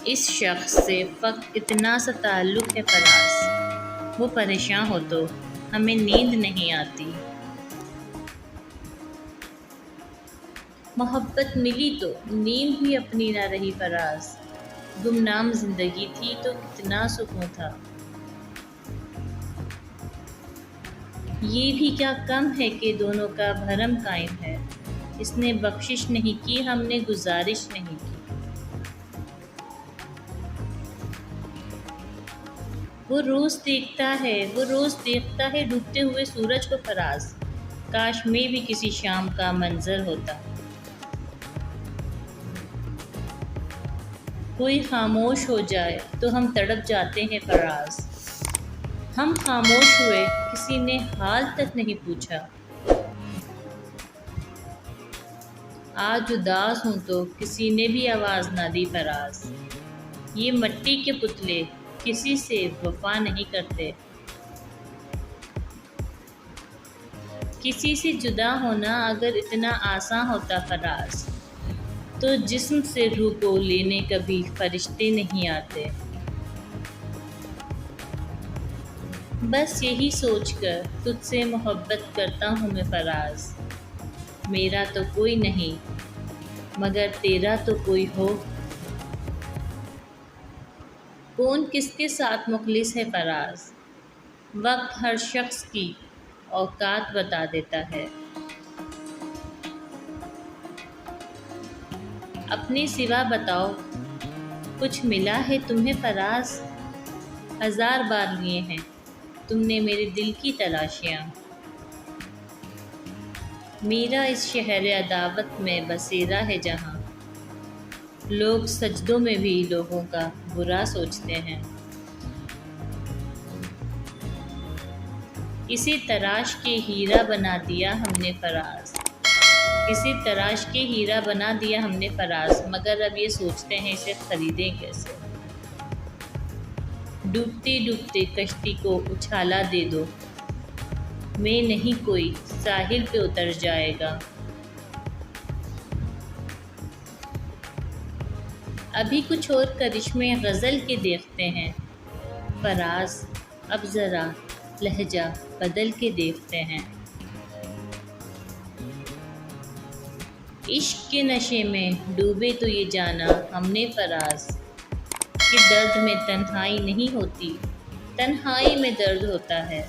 इस शख्स से फ़क़्त इतना सा ताल्लुक़ है फ़राज़, वो परेशान हो तो हमें नींद नहीं आती। मोहब्बत मिली तो नींद भी अपनी ना रही फ़राज़, गुमनाम ज़िंदगी थी तो कितना सुकून था। ये भी क्या कम है कि दोनों का भरम कायम है, इसने बख्शिश नहीं की, हमने गुज़ारिश नहीं की। वो रोज़ देखता है डूबते हुए सूरज को फ़राज़, काश मैं भी किसी शाम का मंज़र होता। कोई खामोश हो जाए तो हम तड़प जाते हैं फ़राज़, हम खामोश हुए किसी ने हाल तक नहीं पूछा। आज उदास हूँ तो किसी ने भी आवाज़ ना दी फ़राज़, ये मिट्टी के पुतले किसी से वफ़ा नहीं करते। किसी से जुदा होना अगर इतना आसान होता फ़राज़, तो जिस्म से रूह को लेने कभी फ़रिश्ते नहीं आते। बस यही सोचकर तुझसे मोहब्बत करता हूँ मैं फ़राज़, मेरा तो कोई नहीं मगर तेरा तो कोई हो। कौन किसके साथ मुखलिस है फ़राज़, वक्त हर शख्स की औकात बता देता है। अपने सिवा बताओ कुछ मिला है तुम्हें फ़राज़, हज़ार बार लिए हैं तुमने मेरे दिल की तलाशियाँ। मेरा इस शहर अदावत में बसेरा है जहाँ लोग सजदों में भी लोगों का बुरा सोचते हैं। इसे तराश के हीरा बना दिया हमने फ़राज़, इसे तराश के हीरा बना दिया हमने फ़राज़, मगर अब ये सोचते हैं इसे ख़रीदें कैसे। डूबते डूबते कश्ती को उछाला दे दो, मैं नहीं कोई साहिल पे उतर जाएगा। अभी कुछ और करिश्मे गज़ल के देखते हैं फ़राज़, अब ज़रा लहजा बदल के देखते हैं। इश्क के नशे में डूबे तो ये जाना हमने फ़राज़, कि दर्द में तन्हाई नहीं होती, तन्हाई में दर्द होता है।